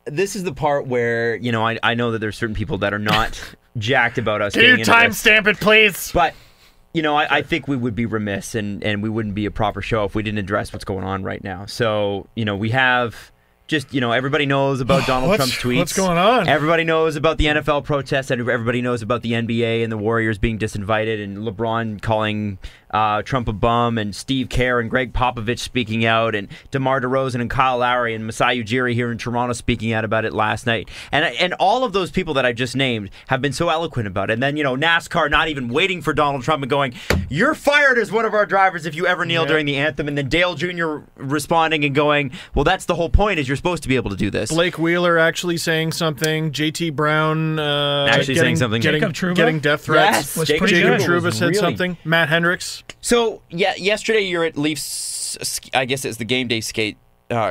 this is the part where, you know, I know that there's certain people that are not jacked about us. Can you timestamp it, please? But, you know, I think we would be remiss and we wouldn't be a proper show if we didn't address what's going on right now. So, you know, we have just, you know, everybody knows about Donald Trump's tweets. What's going on? Everybody knows about the NFL protests, and everybody knows about the NBA and the Warriors being disinvited, and LeBron calling Trump a bum, and Steve Kerr and Greg Popovich speaking out, and DeMar DeRozan and Kyle Lowry and Masai Ujiri here in Toronto speaking out about it last night. And all of those people that I just named have been so eloquent about it. And then, you know, NASCAR not even waiting for Donald Trump and going, "You're fired as one of our drivers if you ever kneel during the anthem." And then Dale Jr. responding and going, "Well, that's the whole point, is you're supposed to be able to do this." Blake Wheeler actually saying something. JT Brown actually saying something. Getting death threats. Yes, Jacob Trouba said something. Matt Hendricks. So, yeah, yesterday you're at Leafs, I guess it's the game day skate,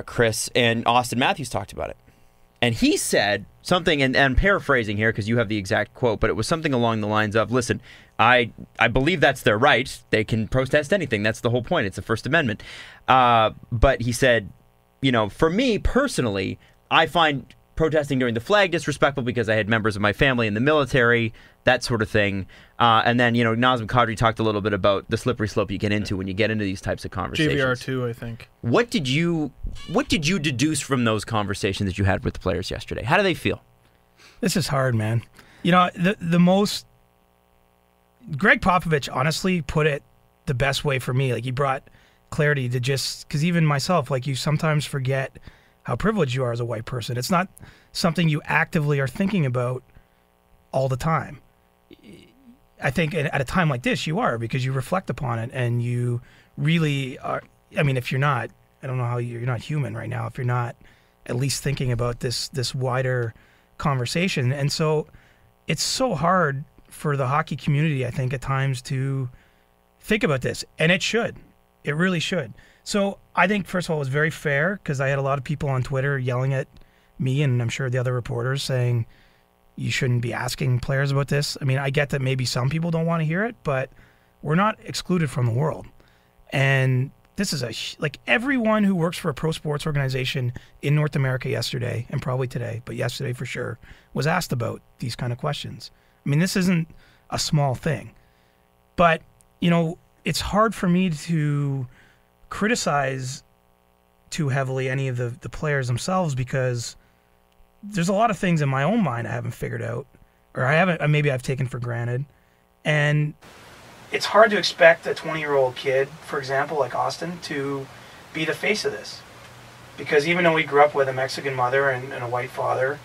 Chris, and Austin Matthews talked about it. And he said something, and I'm paraphrasing here because you have the exact quote, but it was something along the lines of, listen, I believe that's their right. They can protest anything. That's the whole point. It's the First Amendment. But he said, you know, for me personally, I find protesting during the flag disrespectful because I had members of my family in the military, that sort of thing. And then, you know, Nazem Kadri talked a little bit about the slippery slope you get into when you get into these types of conversations. JVR too, I think. What did you deduce from those conversations that you had with the players yesterday? How do they feel? This is hard, man. You know, the most Greg Popovich honestly put it the best way for me. Like, he brought clarity to just, because even myself, like, you sometimes forget how privileged you are as a white person. It's not something you actively are thinking about all the time. I think at a time like this, you are, because you reflect upon it and you really are. I mean, if you're not, I don't know how you're not human right now if you're not at least thinking about this wider conversation. And so it's so hard for the hockey community, I think, at times to think about this. And it should. It really should. So I think, first of all, it was very fair, because I had a lot of people on Twitter yelling at me, and I'm sure the other reporters, saying you shouldn't be asking players about this. I mean, I get that maybe some people don't want to hear it, but we're not excluded from the world. And this is like, everyone who works for a pro sports organization in North America yesterday, and probably today, but yesterday for sure, was asked about these kind of questions. I mean, this isn't a small thing. But, you know, it's hard for me to criticize too heavily any of the players themselves, because there's a lot of things in my own mind I haven't figured out, or maybe I've taken for granted. And it's hard to expect a 20-year-old kid, for example, like Austin, to be the face of this. Because even though he grew up with a Mexican mother and a white father,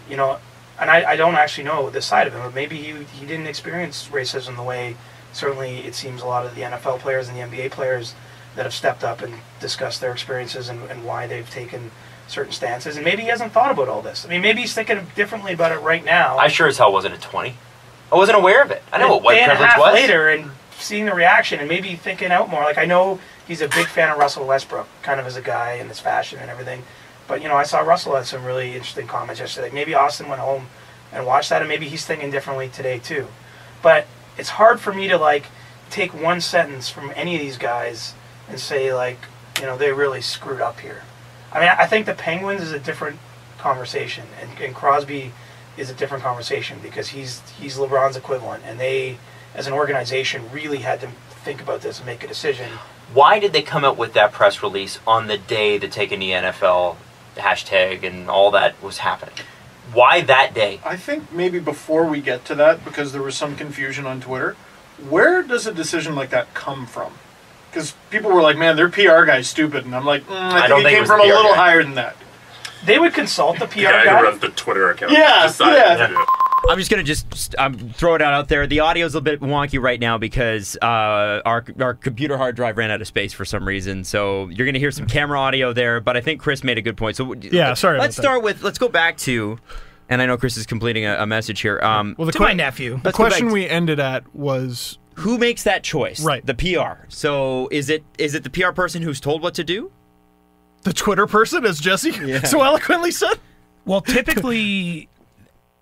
you know, and I don't actually know this side of him, but maybe he didn't experience racism the way, certainly it seems, a lot of the NFL players and the NBA players that have stepped up and discussed their experiences and why they've taken certain stances. And maybe he hasn't thought about all this. I mean, maybe he's thinking differently about it right now. I sure as hell wasn't at 20. I wasn't aware of it. I know what white privilege was. Later, and seeing the reaction and maybe thinking out more. Like, I know he's a big fan of Russell Westbrook, kind of as a guy and his fashion and everything. But, you know, I saw Russell had some really interesting comments yesterday. Maybe Austin went home and watched that, and maybe he's thinking differently today too. But it's hard for me to, like, take one sentence from any of these guys and say, like, you know, they really screwed up here. I mean, I think the Penguins is a different conversation, and Crosby is a different conversation, because he's LeBron's equivalent, and they, as an organization, really had to think about this and make a decision. Why did they come out with that press release on the day the Take a Knee NFL hashtag and all that was happening? Why that day? I think maybe before we get to that, because there was some confusion on Twitter, where does a decision like that come from? Because people were like, man, their PR guy's stupid. And I'm like, I think it came from a little higher than that. They would consult the PR guy. guy Who runs the Twitter account. Yeah. I'm just going to throw it out there. The audio's a bit wonky right now because our computer hard drive ran out of space for some reason. So you're going to hear some camera audio there, but I think Chris made a good point. So yeah, sorry. Let's go back to, and I know Chris is completing a message here. To my nephew. The question we ended at was, who makes that choice? Right. The PR. So is it the PR person who's told what to do? The Twitter person, as Jesse so eloquently said? Well, typically,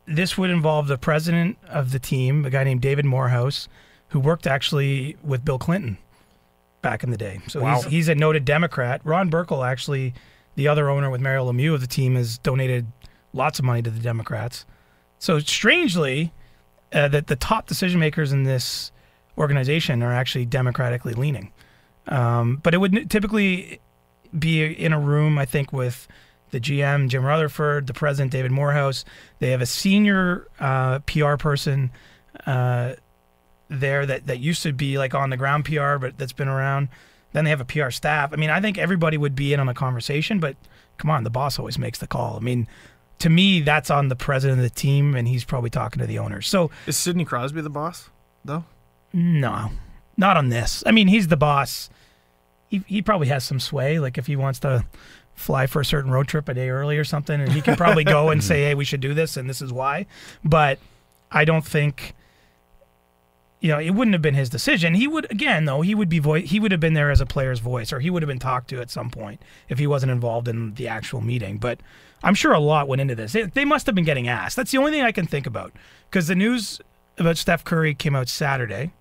this would involve the president of the team, a guy named David Morehouse, who worked actually with Bill Clinton back in the day. So he's a noted Democrat. Ron Burkle, actually, the other owner with Mario Lemieux of the team, has donated lots of money to the Democrats. So strangely, that the top decision makers in this organization are actually democratically leaning. But it would typically be in a room, I think, with the GM, Jim Rutherford, the president, David Morehouse. They have a senior PR person there that used to be like on the ground PR, but that's been around. Then they have a PR staff. I mean, I think everybody would be in on the conversation, but come on, the boss always makes the call. I mean, to me, that's on the president of the team, and he's probably talking to the owners. So is Sidney Crosby the boss, though? No, not on this. I mean, he's the boss. He probably has some sway. Like if he wants to fly for a certain road trip a day early or something, and he can probably go and say, hey, we should do this, and this is why. But I don't think, it wouldn't have been his decision. He would, again, though, he would have been there as a player's voice, or he would have been talked to at some point if he wasn't involved in the actual meeting. But I'm sure a lot went into this. They must have been getting asked. That's the only thing I can think about, because the news about Steph Curry came out Saturday.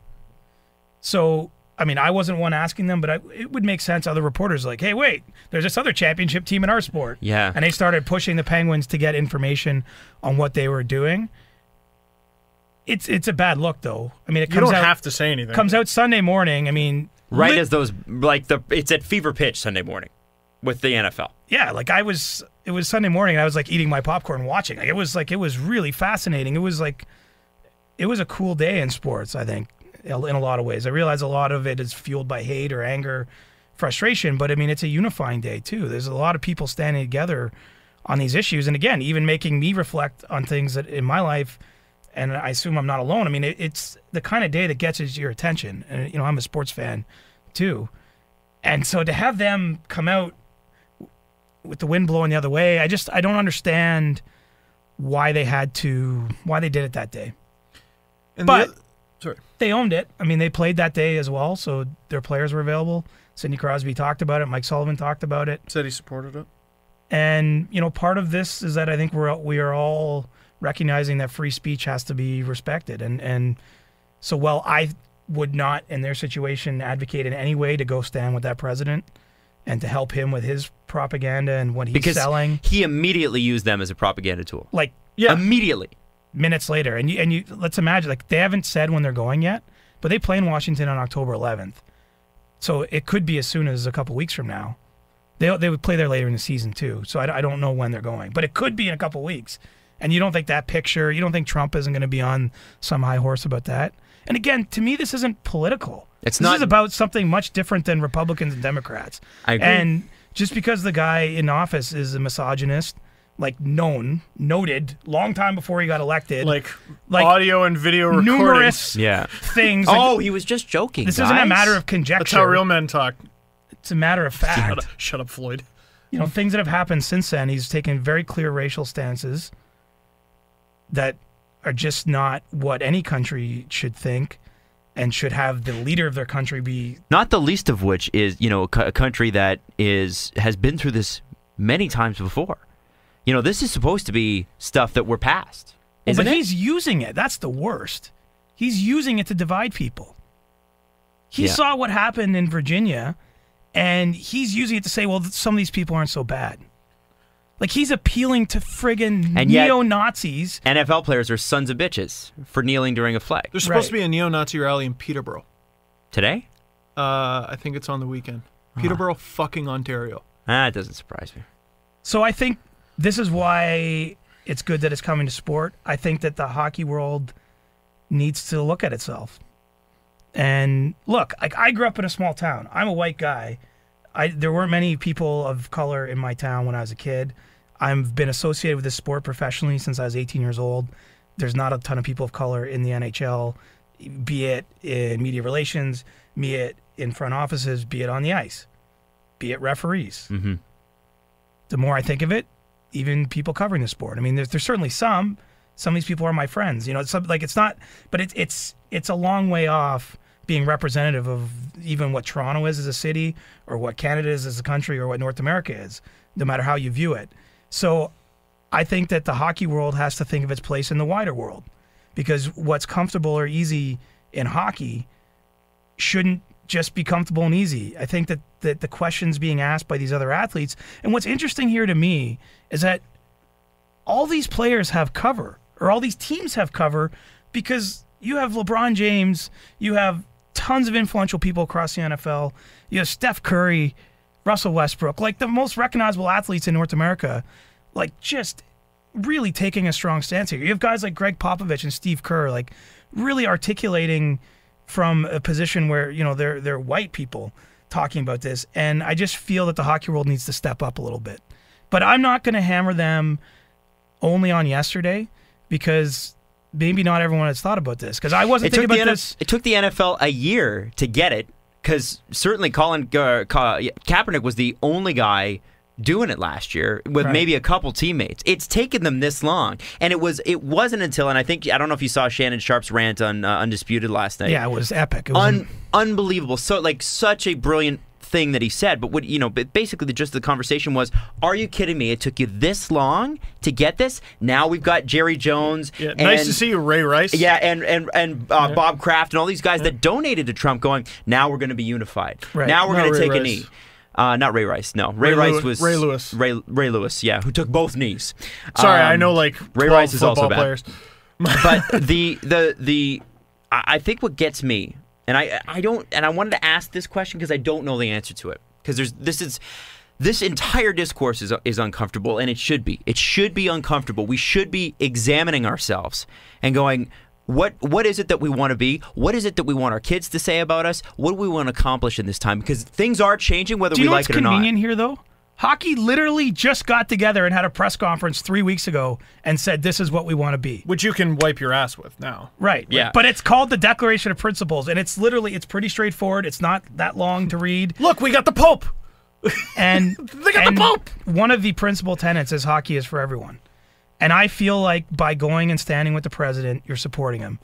So, I mean, I wasn't one asking them, but it would make sense. Other reporters like, hey, wait, there's this other championship team in our sport. Yeah. And they started pushing the Penguins to get information on what they were doing. It's a bad look, though. I mean, it comes out. You don't have to say anything. Comes out Sunday morning. I mean, right as those, it's at fever pitch Sunday morning with the NFL. Yeah, it was Sunday morning, and I was like eating my popcorn watching. It was really fascinating. It was a cool day in sports, I think, in a lot of ways. I realize a lot of it is fueled by hate or anger, frustration, but I mean, it's a unifying day too. There's a lot of people standing together on these issues, and again, even making me reflect on things that in my life. And I assume I'm not alone. I mean, it's the kind of day that gets your attention. And, I'm a sports fan, too. And so to have them come out with the wind blowing the other way, I don't understand why they did it that day. But they owned it. I mean, they played that day as well, so their players were available. Sidney Crosby talked about it. Mike Sullivan talked about it. Said he supported it. And, part of this is that I think we are all recognizing that free speech has to be respected. And so while I would not, in their situation, advocate in any way to go stand with that president and to help him with his propaganda and what he's selling. Because he immediately used them as a propaganda tool. Immediately. Minutes later. And you let's imagine, they haven't said when they're going yet, but they play in Washington on October 11th. So it could be as soon as a couple weeks from now. They would play there later in the season, too. So I don't know when they're going. But it could be in a couple weeks. And you don't think you don't think Trump isn't going to be on some high horse about that? And again, to me, this isn't political. This is about something much different than Republicans and Democrats. I agree. And just because the guy in office is a misogynist, noted, long time before he got elected. Like audio and video recordings. Numerous things. He was just joking, This isn't a matter of conjecture. That's how real men talk. It's a matter of fact. Shut up, Floyd. Things that have happened since then, he's taken very clear racial stances that are just not what any country should think and should have the leader of their country be. Not the least of which is, a country that has been through this many times before. This is supposed to be stuff that we're past. But he's using it. That's the worst. He's using it to divide people. He saw what happened in Virginia, and he's using it to say, well, some of these people aren't so bad. He's appealing to friggin' neo-Nazis. NFL players are sons of bitches for kneeling during a flag. There's supposed to be a neo-Nazi rally in Peterborough. Today? I think it's on the weekend. Peterborough, fucking Ontario. It doesn't surprise me. So I think this is why it's good that it's coming to sport. I think that the hockey world needs to look at itself. And look, I grew up in a small town. I'm a white guy. There weren't many people of color in my town when I was a kid. I've been associated with this sport professionally since I was 18 years old. There's not a ton of people of color in the NHL, be it in media relations, be it in front offices, be it on the ice, be it referees. Mm-hmm. The more I think of it, even people covering the sport. I mean, there's certainly some. Some of these people are my friends. It's not, but it's a long way off being representative of even what Toronto is as a city or what Canada is as a country or what North America is, no matter how you view it. So I think that the hockey world has to think of its place in the wider world, because what's comfortable or easy in hockey shouldn't just be comfortable and easy. I think that the questions being asked by these other athletes, and what's interesting here to me is that all these players have cover, or all these teams have cover, because you have LeBron James, you have tons of influential people across the NFL, you have Steph Curry, Russell Westbrook, like the most recognizable athletes in North America, like just really taking a strong stance here. You have guys like Greg Popovich and Steve Kerr, like really articulating from a position where, you know, they're white people talking about this. And I just feel that the hockey world needs to step up a little bit. But I'm not going to hammer them only on yesterday, because maybe not everyone has thought about this. Because I wasn't thinking about this. It took the NFL a year to get it, because certainly Colin Kaepernick was the only guy doing it last year with maybe a couple teammates. It's taken them this long, and it wasn't until, and I don't know if you saw Shannon Sharp's rant on Undisputed last night. Yeah, it was epic. It was unbelievable. So like such a brilliant thing that he said, but but basically just the conversation was, are you kidding me? It took you this long to get this? Now we've got Jerry Jones. Yeah, nice to see you, Ray Rice. Yeah, and Bob Kraft and all these guys that donated to Trump, going, now we're going to be unified. Right. Now we're going to take Rice. a knee. Not Ray Rice. No, Ray Rice was Ray Lewis. Ray Lewis. Yeah, who took both knees. Sorry, I know like Ray Rice is also bad. Players. But I think what gets me, and I wanted to ask this question because I don't know the answer to it, because this entire discourse is uncomfortable, and it should be. It should be uncomfortable. We should be examining ourselves and going, what is it that we want to be? What is it that we want our kids to say about us? What do we want to accomplish in this time? Because things are changing, whether we like it or not. Do you know what's convenient here, though? Hockey literally just got together and had a press conference 3 weeks ago and said, this is what we want to be. Which you can wipe your ass with now. Right. Yeah. But it's called the Declaration of Principles, and it's pretty straightforward. It's not that long to read. Look, we got the Pope. And they got the Pope. One of the principal tenets is hockey is for everyone. And I feel like by going and standing with the president, you're supporting him.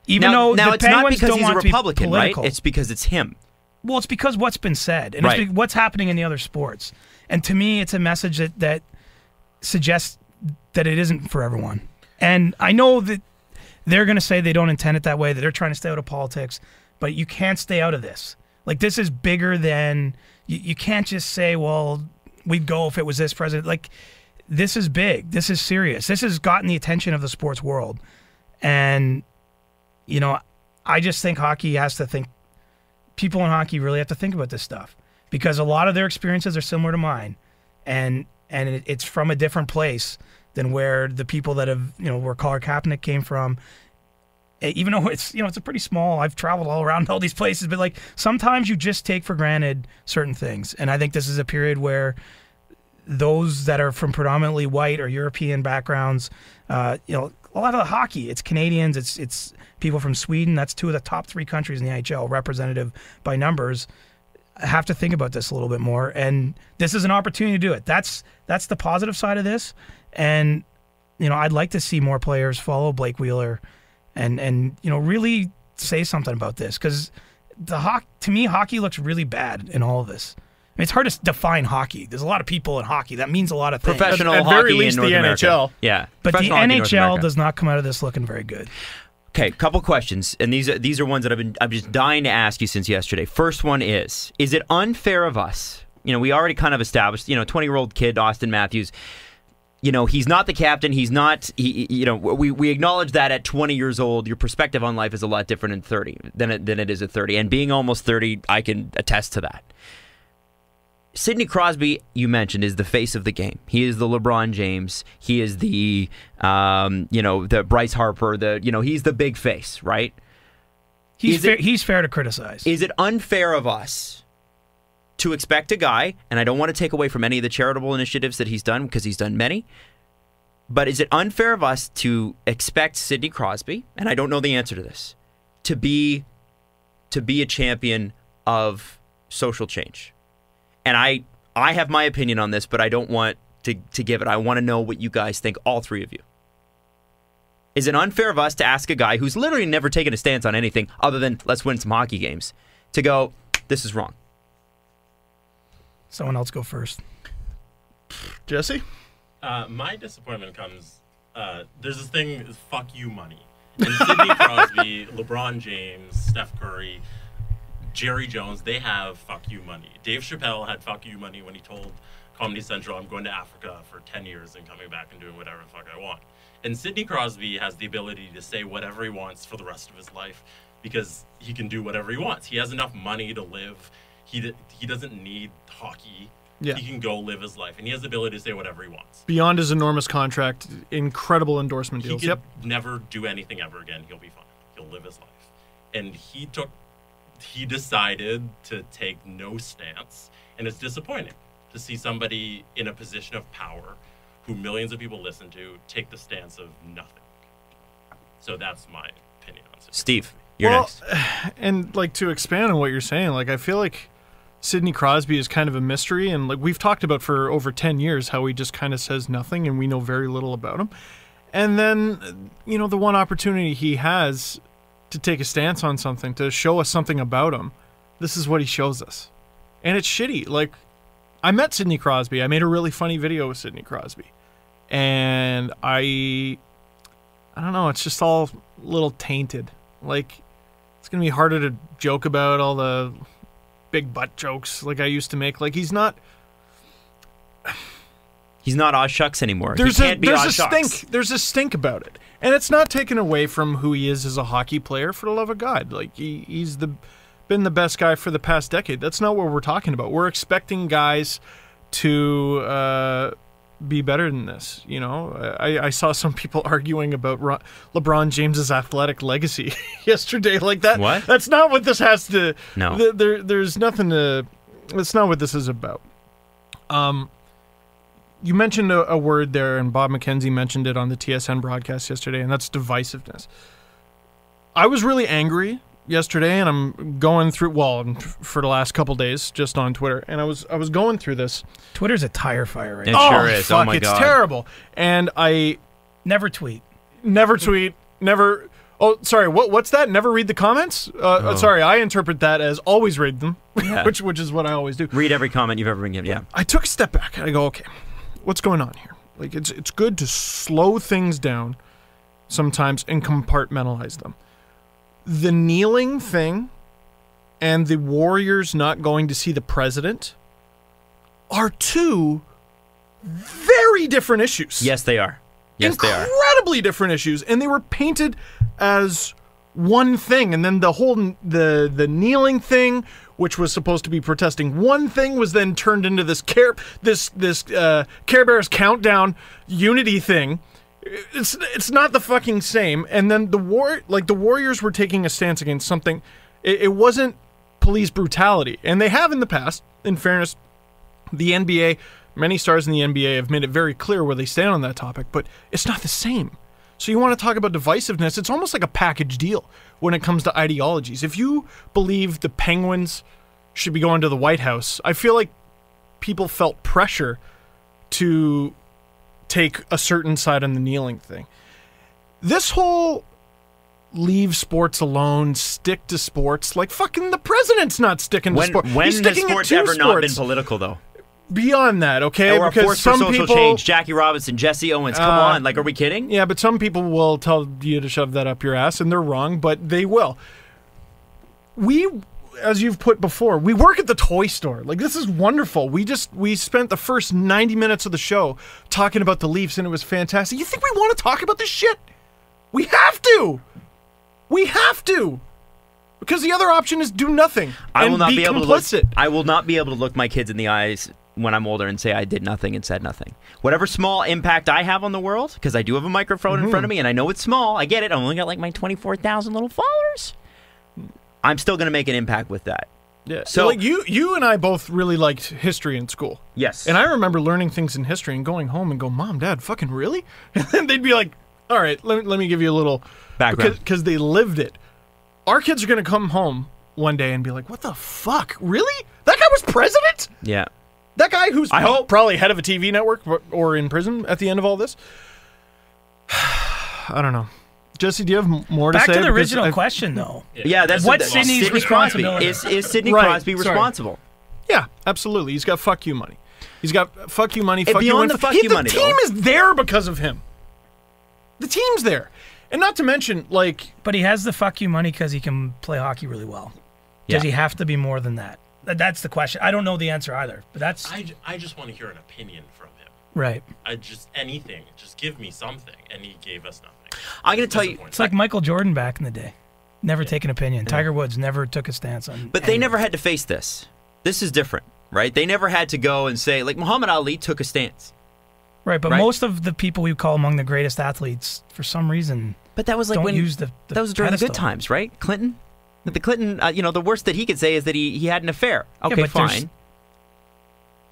Even though now the it's Penguins not because don't he's a want to be Republican, right? political. It's because it's him. Well, it's because what's been said, and Right. it's what's happening in the other sports. And to me, it's a message that suggests that it isn't for everyone. And I know that they're going to say they don't intend it that way, that they're trying to stay out of politics, but you can't stay out of this. Like, this is bigger than, you can't just say, well, we'd go if it was this president. Like, this is big. This is serious. This has gotten the attention of the sports world. And, you know, I just think hockey has to think, people in hockey really have to think about this stuff, because a lot of their experiences are similar to mine. And it's from a different place than where the people that have, you know, where Colin Kaepernick came from. Even though it's, you know, it's a pretty small, I've traveled all around all these places, but like sometimes you just take for granted certain things. And I think this is a period where those that are from predominantly white or European backgrounds, you know, a lot of the hockey, it's Canadians, it's people from Sweden. That's two of the top 3 countries in the NHL, representative by numbers. Have to think about this a little bit more, and this is an opportunity to do it. That's the positive side of this, and you know, I'd like to see more players follow Blake Wheeler, and you know, really say something about this, because to me, hockey looks really bad in all of this. I mean, it's hard to define hockey. There's a lot of people in hockey. That means a lot of things. Professional at hockey very least in North the America. NHL. Yeah, but the professional hockey in North NHL America. does not come out of this looking very good. Okay, couple questions, and these are ones that I'm just dying to ask you since yesterday. First one is it unfair of us? You know, we already kind of established, you know, 20-year-old kid, Austin Matthews, you know, he's not the captain. He's not, you know, we acknowledge that at 20 years old, your perspective on life is a lot different in 30 than it is at 30. And being almost 30, I can attest to that. Sidney Crosby, you mentioned, is the face of the game. He is the LeBron James. He is the, you know, the Bryce Harper. He's the big face, right? He's fair to criticize. Is it unfair of us to expect a guy, and I don't want to take away from any of the charitable initiatives that he's done, because he's done many, but is it unfair of us to expect Sidney Crosby, and I don't know the answer to this, to be a champion of social change? And I have my opinion on this, but I don't want to give it. I want to know what you guys think, all 3 of you. Is it unfair of us to ask a guy who's literally never taken a stance on anything other than let's win some hockey games to go, this is wrong? Someone else go first. Jesse? My disappointment comes, there's this thing, fuck you money. And Sidney Crosby, LeBron James, Steph Curry, Jerry Jones, they have fuck you money. Dave Chappelle had fuck you money when he told Comedy Central, I'm going to Africa for 10 years and coming back and doing whatever the fuck I want. And Sidney Crosby has the ability to say whatever he wants for the rest of his life because he can do whatever he wants. He has enough money to live. He doesn't need hockey. Yeah. He can go live his life, and he has the ability to say whatever he wants. Beyond his enormous contract, incredible endorsement deals. He could never do anything ever again. He'll be fine. He'll live his life. And he decided to take no stance, and it's disappointing to see somebody in a position of power who millions of people listen to take the stance of nothing. So that's my opinion on it. Steve, you're next. And like to expand on what you're saying, like I feel like Sidney Crosby is kind of a mystery, and like we've talked about for over 10 years how he just kind of says nothing and we know very little about him. And then, you know, the one opportunity he has to take a stance on something, to show us something about him, this is what he shows us. And it's shitty. Like, I met Sidney Crosby. I made a really funny video with Sidney Crosby. And I don't know, it's just all a little tainted. Like, it's going to be harder to joke about all the big butt jokes like I used to make. Like, he's not Aw Shucks anymore. There's a stink about it. And it's not taken away from who he is as a hockey player, for the love of God. Like, he's been the best guy for the past decade. That's not what we're talking about. We're expecting guys to be better than this. You know, I saw some people arguing about LeBron James's athletic legacy yesterday. Like that. What? That's not what this has to. No. There's nothing to. That's not what this is about. You mentioned a word there, and Bob McKenzie mentioned it on the TSN broadcast yesterday, and that's divisiveness. I was really angry yesterday, and I'm going through, for the last couple days, just on Twitter, and I was going through this. Twitter's a tire fire right now. now. It sure is. Fuck, oh my God. It's terrible. And I never tweet. Never. Oh, sorry. What's that? Never read the comments? Sorry, I interpret that as always read them, Yeah. which is what I always do. Read every comment you've ever been given. Yeah. I took a step back and I go, okay, what's going on here? Like, it's good to slow things down sometimes and compartmentalize them. The kneeling thing and the Warriors not going to see the president are two very different issues. Yes, they are. Yes, they are. Incredibly different issues, and they were painted as one thing, and then the whole the kneeling thing, which was supposed to be protesting one thing, was then turned into this Care Bears countdown unity thing. It's not the fucking same. And then the Warriors were taking a stance against something. It wasn't police brutality, and they have in the past. In fairness, the NBA, many stars in the NBA have made it very clear where they stand on that topic, but it's not the same. So you want to talk about divisiveness, it's almost like a package deal when it comes to ideologies. If you believe the Penguins should be going to the White House, I feel like people felt pressure to take a certain side on the kneeling thing. This whole leave sports alone, stick to sports, like fucking the president's not sticking to sports. When has sports ever not been political, though? Beyond that, okay? Or a force for social change. Jackie Robinson, Jesse Owens. Come on, like, are we kidding? Yeah, but some people will tell you to shove that up your ass, and they're wrong, but they will. We, as you've put before, we work at the toy store. Like, this is wonderful. We spent the first 90 minutes of the show talking about the Leafs, and it was fantastic. You think we want to talk about this shit? We have to. We have to. Because the other option is do nothing and be complicit. I will not be able to look my kids in the eyes when I'm older and say I did nothing and said nothing. Whatever small impact I have on the world, because I do have a microphone in front of me, and I know it's small. I get it. I only got like my 24,000 little followers. I'm still going to make an impact with that. Yeah. So like you and I both really liked history in school. Yes. And I remember learning things in history and going home and go, Mom, Dad, fucking really? And then they'd be like, all right, let me give you a little background. Because they lived it. Our kids are going to come home one day and be like, what the fuck? Really? That guy was president? Yeah. That guy who's probably head of a TV network or in prison at the end of all this? I don't know. Jesse, do you have more to say? Back to the original question, though. Yeah, that's what's Sidney's responsibility? Is Sidney Crosby responsible? Yeah, absolutely. He's got fuck you money. He's got fuck you money, fuck beyond you the fuck you money. The team is there because of him. The team's there. And not to mention, like... But he has the fuck you money because he can play hockey really well. Does he have to be more than that? That's the question. I don't know the answer either. But that's. I just want to hear an opinion from him. Right. Anything. Just give me something, and he gave us nothing. I'm going to tell you, it's like Michael Jordan back in the day. Never take an opinion. Tiger Woods never took a stance on. But they never had to face this. This is different, right? They never had to go and say, like Muhammad Ali took a stance. Right, but most of the people we call among the greatest athletes, for some reason, but that was like don't use the that was during pedestal. the good times, right? Clinton, the Clinton, the worst that he could say is that he had an affair. Okay, fine.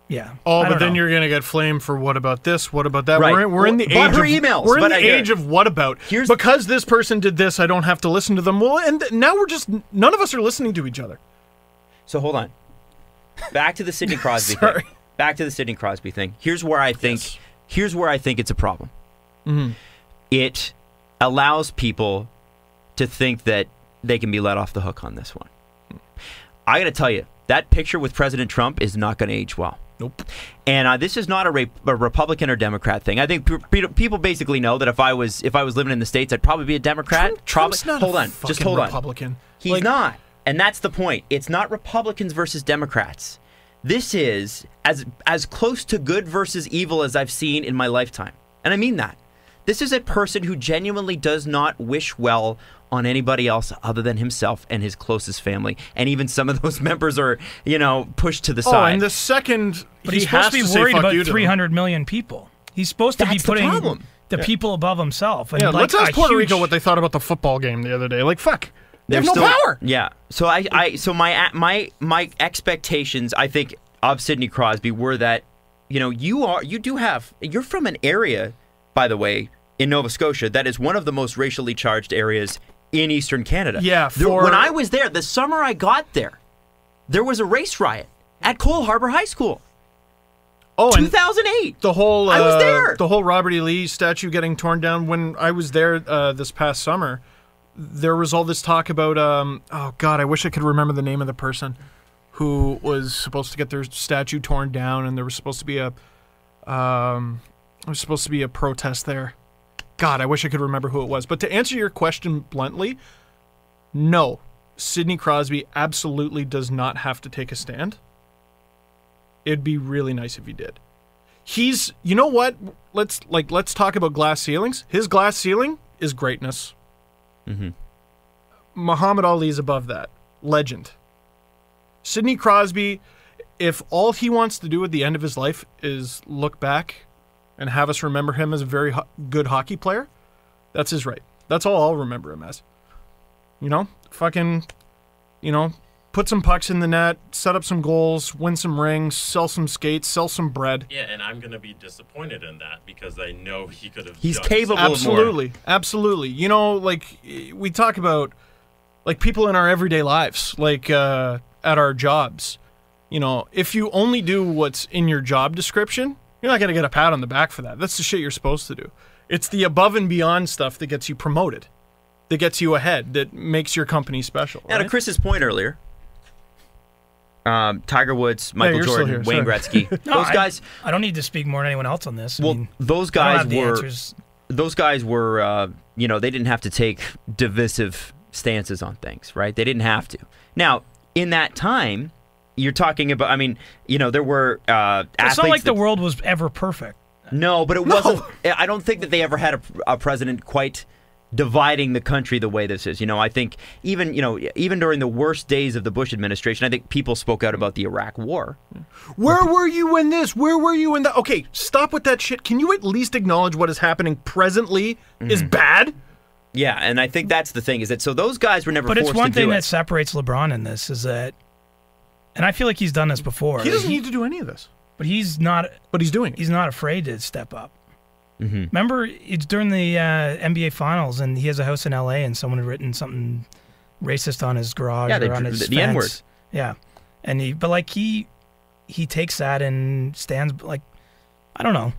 Yeah. Oh, but then you're gonna get flamed for what about this? What about that? Right. We're in the age but her of emails. We're in the age of what about? Because this person did this, I don't have to listen to them. Well, and now we're just none of us are listening to each other. So hold on. Back to the Sidney Crosby thing. Back to the Sidney Crosby thing. Here's where I think. Yes. Here's where I think it's a problem. Mm-hmm. It allows people to think that they can be let off the hook on this one. I got to tell you, that picture with President Trump is not going to age well. Nope. And this is not a Republican or Democrat thing. I think people basically know that if I was living in the States, I'd probably be a Democrat. Trump's not hold on. Republican. He's not. And that's the point. It's not Republicans versus Democrats. This is as close to good versus evil as I've seen in my lifetime. And I mean that. This is a person who genuinely does not wish well on anybody else other than himself and his closest family. And even some of those members are, pushed to the side. And the second but he's supposed to be worried about 300 million people. He's supposed to be putting the people above himself. And let's ask Puerto Rico what they thought about the football game the other day. Like, fuck. They have no power. Yeah. So so my expectations, I think, of Sidney Crosby were that, you're from an area, by the way, in Nova Scotia that is one of the most racially charged areas in Eastern Canada. Yeah. When I was there, the summer I got there was a race riot at Cole Harbour High School. Oh, 2008. I was there. The whole Robert E. Lee statue getting torn down. When I was there this past summer, there was all this talk about, oh God, I wish I could remember the name of the person who was supposed to get their statue torn down, and there was supposed to be a protest there. God, I wish I could remember who it was. But to answer your question bluntly, no, Sidney Crosby absolutely does not have to take a stand. It'd be really nice if he did. He's, you know what? Let's talk about glass ceilings. His glass ceiling is greatness. Mm-hmm. Muhammad Ali is above that. Legend. Sidney Crosby, if all he wants to do at the end of his life is look back and have us remember him as a very good hockey player, that's his right. That's all I'll remember him as. Put some pucks in the net, set up some goals, win some rings, sell some skates, sell some bread. Yeah, and I'm going to be disappointed in that because I know he could have. He's capable of more. Absolutely. We talk about people in our everyday lives, at our jobs. If you only do what's in your job description, you're not going to get a pat on the back for that. That's the shit you're supposed to do. It's the above and beyond stuff that gets you promoted, that gets you ahead, that makes your company special. Now, to Chris's point earlier, Tiger Woods, Michael Jordan, Wayne Gretzky, those guys. I don't need to speak more than anyone else on this. Those guys were. They didn't have to take divisive stances on things, right? They didn't have to. Now, in that time, you're talking about. There were athletes. It's not like the world was ever perfect. No, but it wasn't. I don't think that they ever had a president quite dividing the country the way this is. I think even during the worst days of the Bush administration, I think people spoke out about the Iraq War. Where were you when this? Where were you when that? Okay, stop with that shit. Can you at least acknowledge what is happening presently is bad? Yeah, and I think that's the thing, is that so those guys were never forced to do it. But it's one thing that separates LeBron in this is that, and I feel like he's done this before. He doesn't need to do any of this. But he's not. But he's doing it. He's not afraid to step up. Mm-hmm. Remember, it's during the NBA Finals, and he has a house in L.A., and someone had written something racist on his garage or on his fence. The N-word. Yeah, and he takes that and stands I don't know.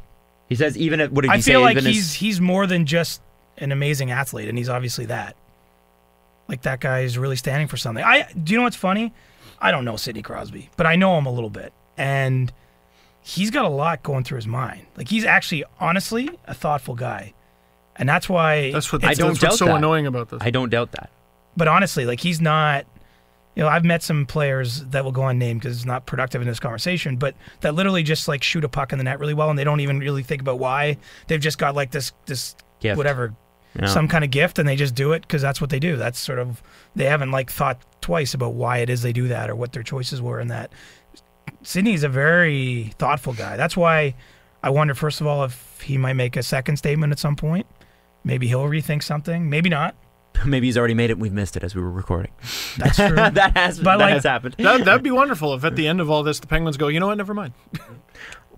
He says I feel like he's more than just an amazing athlete, and he's obviously that. That guy is really standing for something. Do you know what's funny? I don't know Sidney Crosby, but I know him a little bit, and he's got a lot going through his mind. He's actually, honestly, a thoughtful guy. And that's why... That's what's so annoying about this. I don't doubt that. But honestly, he's not... I've met some players that will go unnamed because it's not productive in this conversation, but that literally just like shoot a puck in the net really well, and they don't even really think about why. They've just got like this gift. Whatever, some kind of gift, and they just do it because that's what they do. That's sort of, they haven't like thought twice about why it is they do that or what their choices were in that. Sidney's a very thoughtful guy. That's why I wonder, first of all, if he might make a second statement at some point. Maybe he'll rethink something. Maybe not. Maybe he's already made it and we've missed it as we were recording. That's true. that has happened. That'd be wonderful if at the end of all this, the Penguins go, you know what, never mind.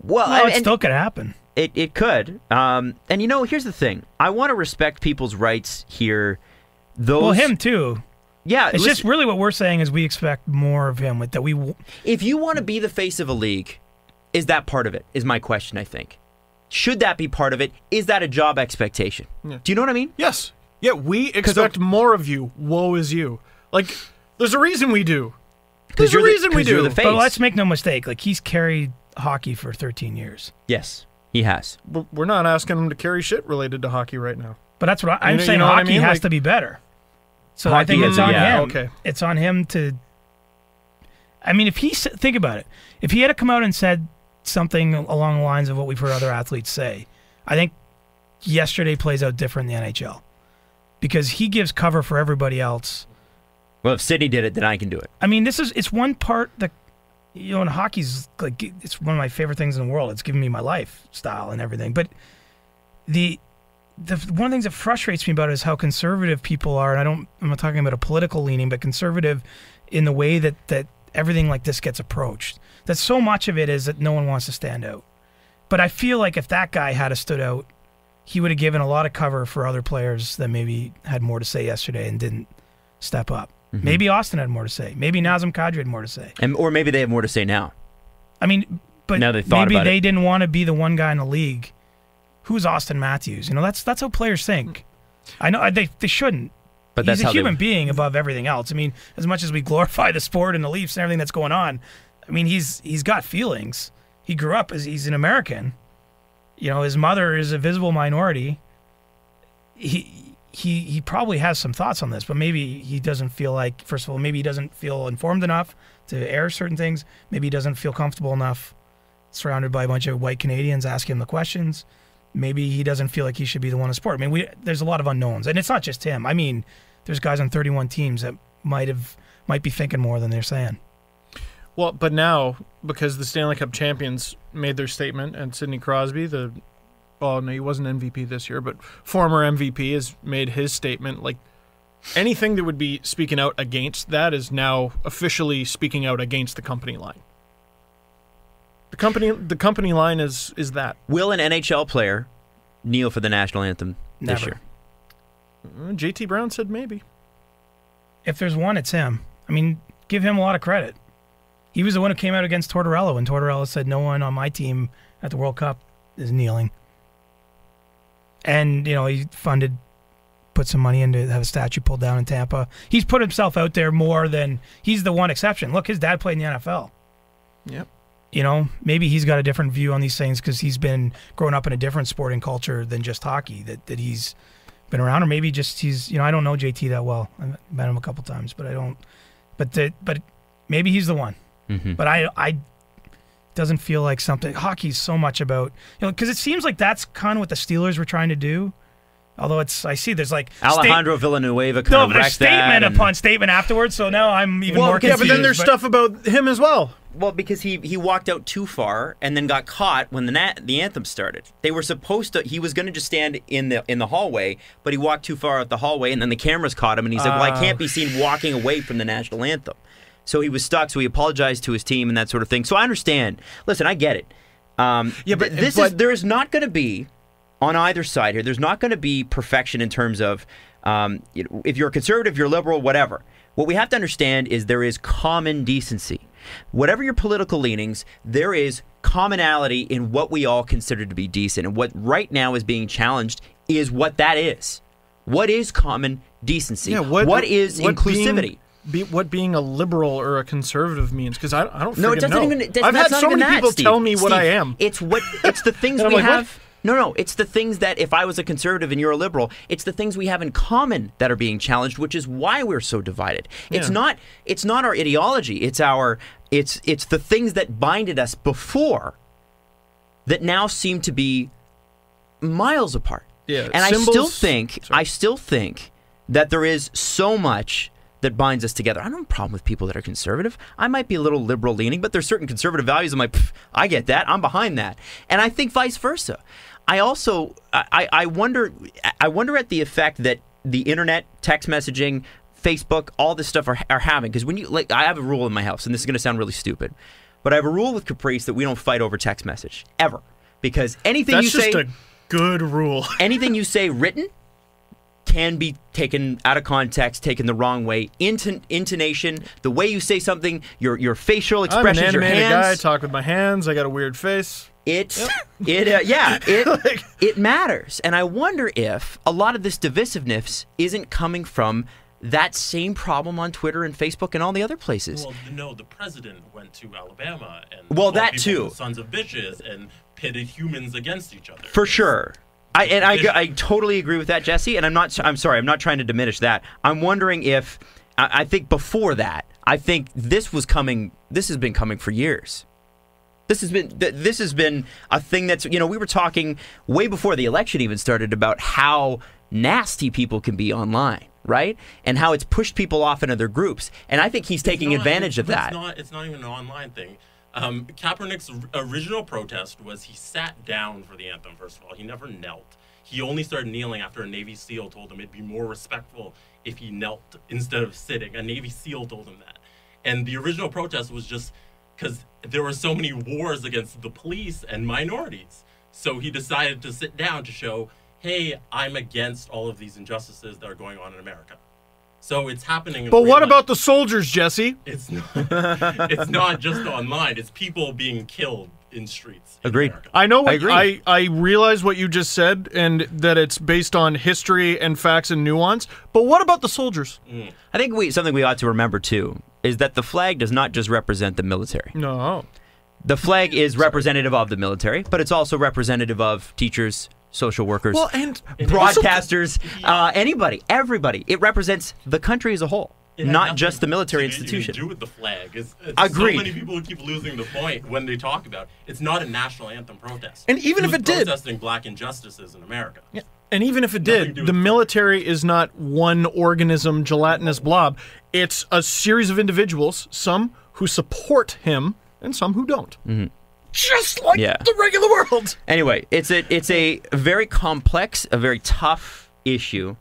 Well, it still could happen. It could. And here's the thing. I want to respect people's rights here. Well, him too. Yeah. It's just really what we're saying is we expect more of him. If you want to be the face of a league, is that part of it, is my question, I think. Should that be part of it? Is that a job expectation? Yeah. Do you know what I mean? Yes. Yeah, we expect more of you. Woe is you. Like, there's a reason we do. There's a reason we do. You're the face. But let's make no mistake. Like, he's carried hockey for 13 years. Yes, he has. But we're not asking him to carry shit related to hockey right now. But that's what I'm saying. Hockey has to be better. So I think it's on him. Okay. It's on him to. I mean, think about it. If he had to come out and said something along the lines of what we've heard other athletes say, I think yesterday plays out different in the NHL. Because he gives cover for everybody else. Well, if Sidney did it, then I can do it. I mean, it's one part that, in hockey's like, it's one of my favorite things in the world. It's given me my lifestyle and everything. But the one of the things that frustrates me about it is how conservative people are. And I'm not talking about a political leaning, but conservative in the way that everything like this gets approached. That so much of it is that no one wants to stand out. But I feel like if that guy had stood out, he would have given a lot of cover for other players that maybe had more to say yesterday and didn't step up. Mm-hmm. Maybe Austin had more to say. Maybe Nazem Kadri had more to say. Or maybe they have more to say now. I mean, but now maybe they didn't want to be the one guy in the league. Who's Austin Matthews? That's how players think. I know they shouldn't. But he's a human being above everything else. I mean, as much as we glorify the sport and the Leafs and everything that's going on, I mean, he's got feelings. He grew up he's an American. His mother is a visible minority. He probably has some thoughts on this, but maybe he doesn't feel like, first of all, maybe he doesn't feel informed enough to air certain things. Maybe he doesn't feel comfortable enough surrounded by a bunch of white Canadians asking him the questions. Maybe he doesn't feel like he should be the one in sport. I mean, there's a lot of unknowns, and it's not just him. I mean, there's guys on 31 teams that might be thinking more than they're saying. Well, but now, because the Stanley Cup champions made their statement, and Sidney Crosby, he wasn't MVP this year, but former MVP, has made his statement. Like, anything that would be speaking out against that is now officially speaking out against the company line. The company line is that. Will an NHL player kneel for the national anthem this year? JT Brown said maybe. If there's one, it's him. I mean, give him a lot of credit. He was the one who came out against Tortorella when Tortorella said no one on my team at the World Cup is kneeling. And, he put some money in to have a statue pulled down in Tampa. He's put himself out there more than, he's the one exception. Look, his dad played in the NFL. Yep. Maybe he's got a different view on these things because he's been growing up in a different sporting culture than just hockey that he's been around, or maybe just he's, I don't know JT that well. I've met him a couple times, but I don't, but maybe he's the one. Mm-hmm. But I doesn't feel like something. Hockey's so much about, because it seems like that's kind of what the Steelers were trying to do. Although I see there's like Alejandro Villanueva kind of wrecked statement upon statement afterwards. So now I'm even more confused. Yeah, but then there's stuff about him as well. Well, because he walked out too far and then got caught when the anthem started. They were supposed to. He was going to just stand in the hallway, but he walked too far out the hallway, and then the cameras caught him, and he said, "Well, I can't be seen walking away from the national anthem." So he was stuck. So he apologized to his team and that sort of thing. So I understand. Listen, I get it. There is not going to be on either side here. There's not going to be perfection in terms of if you're a conservative, you're liberal, whatever. What we have to understand is there is common decency. Whatever your political leanings, there is commonality in what we all consider to be decent. And what right now is being challenged is what that is. What is common decency? Yeah, what is inclusivity? What being a liberal or a conservative means, because I don't know. It doesn't know. Even, I've had so many people tell me what I am. It's the things we have No. It's the things that if I was a conservative and you're a liberal, it's the things we have in common that are being challenged, which is why we're so divided. Yeah. It's not our ideology. It's the things that binded us before that now seem to be miles apart. Yeah. And Symbols, I still think that there is so much that binds us together. I don't have a problem with people that are conservative. I might be a little liberal leaning, but there's certain conservative values. I'm like, I get that. I'm behind that. And I think vice versa. I also, I wonder at the effect that the internet, text messaging, Facebook, all this stuff are having. Because when you, like, I have a rule in my house, and this is going to sound really stupid, but I have a rule with Caprice that we don't fight over text message ever. Because anything That's you say, just a good rule. anything you say written can be taken out of context, taken the wrong way. Intonation, the way you say something, your facial expressions, I'm an animated your hands. guy. I talk with my hands. I got a weird face. It matters. And I wonder if a lot of this divisiveness isn't coming from that same problem on Twitter and Facebook and all the other places. Well, no, the president went to Alabama and Well, called that people too. sons of bitches and pitted humans against each other. For sure. I totally agree with that, Jesse, and I'm sorry, I'm not trying to diminish that. I'm wondering if I think before that, I think this has been coming for years. This has been a thing that's, we were talking way before the election even started about how nasty people can be online, right? And how it's pushed people off into their groups. And I think he's taking advantage of that. It's not even an online thing. Kaepernick's original protest was he sat down for the anthem, first of all. He never knelt. He only started kneeling after a Navy SEAL told him it'd be more respectful if he knelt instead of sitting. A Navy SEAL told him that. And the original protest was just because there were so many wars against the police and minorities. So he decided to sit down to show, hey, I'm against all of these injustices that are going on in America. So it's happening in But real what life. about the soldiers, Jesse? It's not just online. It's people being killed in streets. Agreed. America. I know. I agree. I realize what you just said, and that it's based on history and facts and nuance. But what about the soldiers? I think something we ought to remember too is that the flag does not just represent the military. No. The flag is representative of the military, but it's also representative of teachers, social workers, Well, and broadcasters, anybody, everybody. It represents the country as a whole, It had not nothing just the military to institution. do with the flag. It's Agreed. So many people who keep losing the point when they talk about it. It's not a national anthem protest. And even if was it did- protesting black injustices in America. Yeah. And even if it Nothing to did, do with the the military is not one organism, gelatinous blob. It's a series of individuals, some who support him and some who don't. Mm-hmm. Just like Yeah. the regular world. Anyway, it's a very complex, a very tough issue.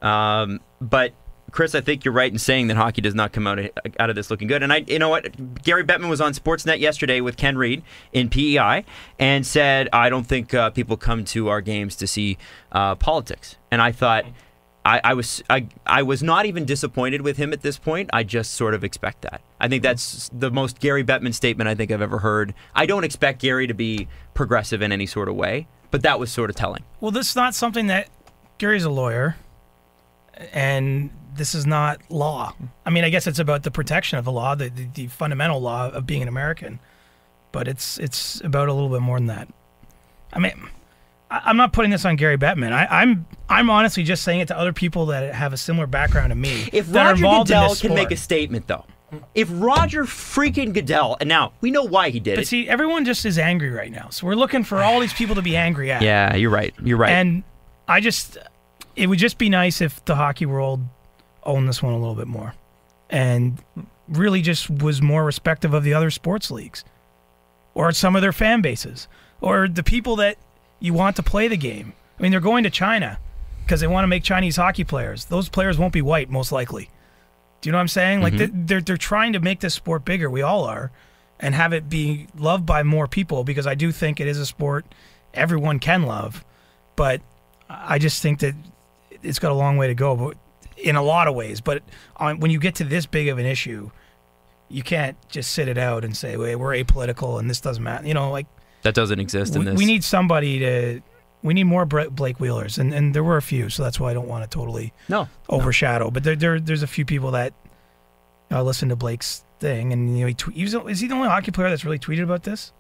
But Chris, I think you're right in saying that hockey does not come out of this looking good. And you know what? Gary Bettman was on Sportsnet yesterday with Ken Reed in PEI and said, "I don't think people come to our games to see politics." And I thought, I was not even disappointed with him at this point. I just sort of expect that. I think that's the most Gary Bettman statement I think I've ever heard. I don't expect Gary to be progressive in any sort of way, but that was sort of telling. Well, this is not something that Gary's a lawyer, and this is not law. I mean, I guess it's about the protection of the law, the fundamental law of being an American, but it's about a little bit more than that. I mean, I'm not putting this on Gary Bettman. I'm honestly just saying it to other people that have a similar background to me. If that are Roger involved in Goodell this can make sport. a statement, though, if Roger freaking Goodell, and now we know why he did But it. see, everyone just is angry right now, so we're looking for all these people to be angry at. Yeah, you're right. You're right. And it would just be nice if the hockey world owned this one a little bit more and really just was more respectful of the other sports leagues or some of their fan bases or the people that you want to play the game. I mean, they're going to China because they want to make Chinese hockey players. Those players won't be white, most likely. Do you know what I'm saying? Like, they're trying to make this sport bigger. We all are. And have it be loved by more people because I do think it is a sport everyone can love. But I just think that it's got a long way to go but in a lot of ways. But when you get to this big of an issue, you can't just sit it out and say, "Wait, we're apolitical and this doesn't matter." You know, like that doesn't exist in this. We need somebody to. We need more Blake Wheelers, and there were a few, so that's why I don't want to totally overshadow. But there's a few people that listen to Blake's thing, and is he the only hockey player that's really tweeted about this?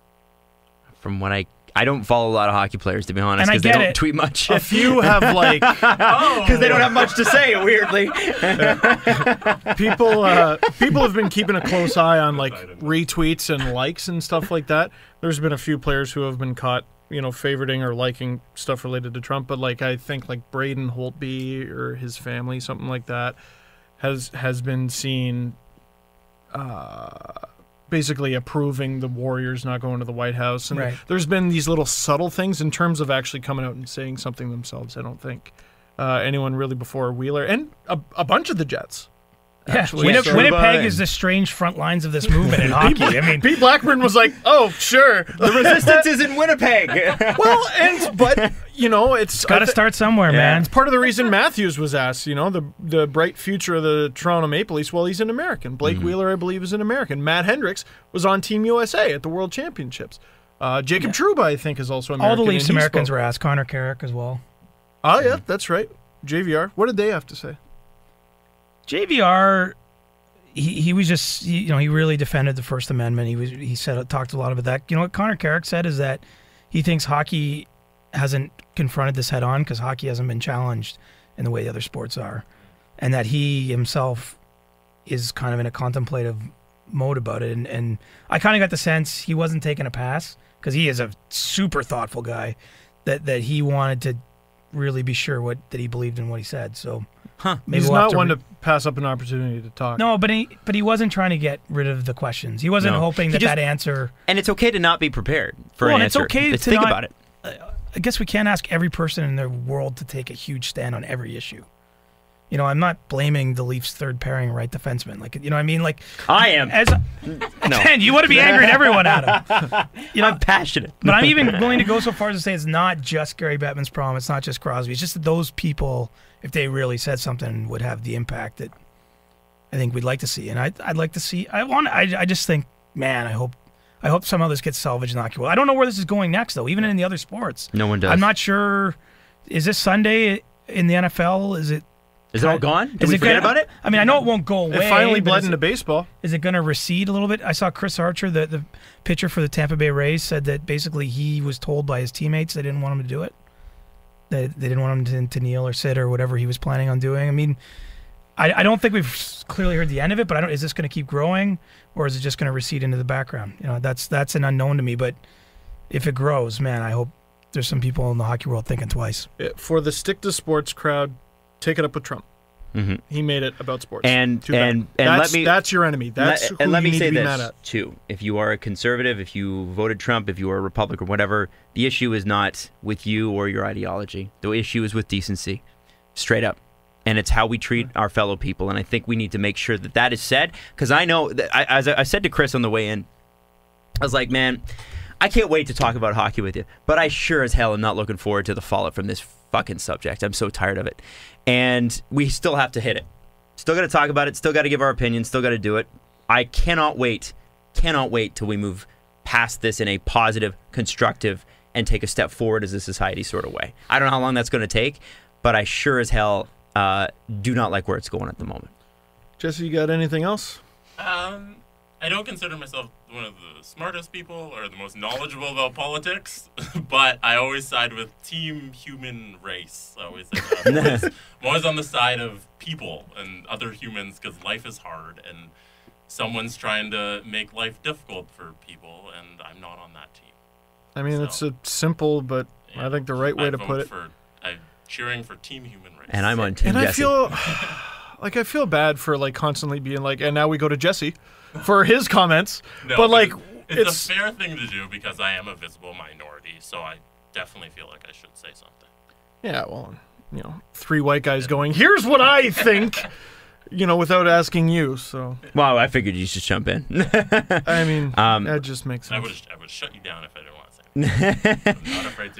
From what I I don't follow a lot of hockey players, to be honest, And I because they get don't it. tweet much. A few have like Because they don't have much to say, weirdly. people have been keeping a close eye on like retweets and likes and stuff like that. There's been a few players who have been caught, favoriting or liking stuff related to Trump, but like I think like Braden Holtby or his family, something like that, has been seen basically approving the Warriors not going to the White House. And there's been these little subtle things in terms of actually coming out and saying something themselves. I don't think anyone really before Wheeler and a bunch of the Jets. Actually. Winnipeg is the strange front lines of this movement in hockey. I mean, Pete Blackburn was like, "Oh, sure, the resistance is in Winnipeg." Well, but it's got to start somewhere, man. It's part of the reason Matthews was asked. The bright future of the Toronto Maple Leafs. Well, he's an American. Blake Wheeler, I believe, is an American. Matt Hendricks was on Team USA at the World Championships. Jacob Trouba, I think, is also American. All the Leafs Americans were asked. Connor Carrick as well. Oh yeah, that's right. JVR. What did they have to say? JVR, he was just, he really defended the First Amendment. He talked a lot about that. What Connor Carrick said is that he thinks hockey hasn't confronted this head on because hockey hasn't been challenged in the way the other sports are, and that he himself is kind of in a contemplative mode about it. And I kind of got the sense he wasn't taking a pass because he is a super thoughtful guy. That he wanted to really be sure that he believed in what he said. So. He's not one to pass up an opportunity to talk. No, but he wasn't trying to get rid of the questions. He wasn't hoping that answer. And it's okay to not be prepared for an answer. It's okay to think about it. I guess we can't ask every person in the world to take a huge stand on every issue. I'm not blaming the Leafs' third pairing right defenseman. Like, I mean? Like, I am. Again, you want to be angry at everyone, Adam. I'm passionate. But I'm even willing to go so far as to say it's not just Gary Bettman's problem. It's not just Crosby. It's just that those people, if they really said something, would have the impact that I think we'd like to see. And I'd like to see. I just think, man, I hope somehow this gets salvaged in hockey. Well, I don't know where this is going next, though. Even in the other sports, no one does. I'm not sure. Is this Sunday in the NFL? Is it all gone? Did we forget about it? I mean, I know it won't go away. It finally bled into baseball. Is it going to recede a little bit? I saw Chris Archer, the pitcher for the Tampa Bay Rays, said that basically he was told by his teammates they didn't want him to do it. They didn't want him to kneel or sit or whatever he was planning on doing. I mean, I don't think we've clearly heard the end of it, but is this going to keep growing or is it just going to recede into the background? That's an unknown to me, but if it grows, man, I hope there's some people in the hockey world thinking twice. For the stick to sports crowd, take it up with Trump. Mm-hmm. He made it about sports. And that's your enemy. That's who you need to be mad at. Too. If you are a conservative, if you voted Trump, if you are a Republican or whatever, the issue is not with you or your ideology. The issue is with decency, straight up. And it's how we treat our fellow people. And I think we need to make sure that is said. Because I know, that as I said to Chris on the way in, I was like, man, I can't wait to talk about hockey with you. But I sure as hell am not looking forward to the fallout from this fucking subject. I'm so tired of it. And we still have to hit it. Still got to talk about it. Still got to give our opinion. Still got to do it. I cannot wait till we move past this in a positive, constructive, and take a step forward as a society sort of way. I don't know how long that's going to take, but I sure as hell do not like where it's going at the moment. Jesse, you got anything else? I don't consider myself one of the smartest people or the most knowledgeable about politics, but I always side with team human race. I always say that. I'm always on the side of people and other humans because life is hard and someone's trying to make life difficult for people, and I'm not on that team. I mean, it's a simple, but I think the right way to put it. I'm cheering for team human race. And I'm on team Jesse. I feel bad for constantly being and now we go to Jesse for his comments. No, but it's a fair thing to do because I am a visible minority, so I definitely feel like I should say something. Yeah, well, three white guys going, here's what I think, without asking you. So. Well, I figured you should jump in. I mean, that just makes sense. I would shut you down if I didn't want to say anything. I'm not afraid to do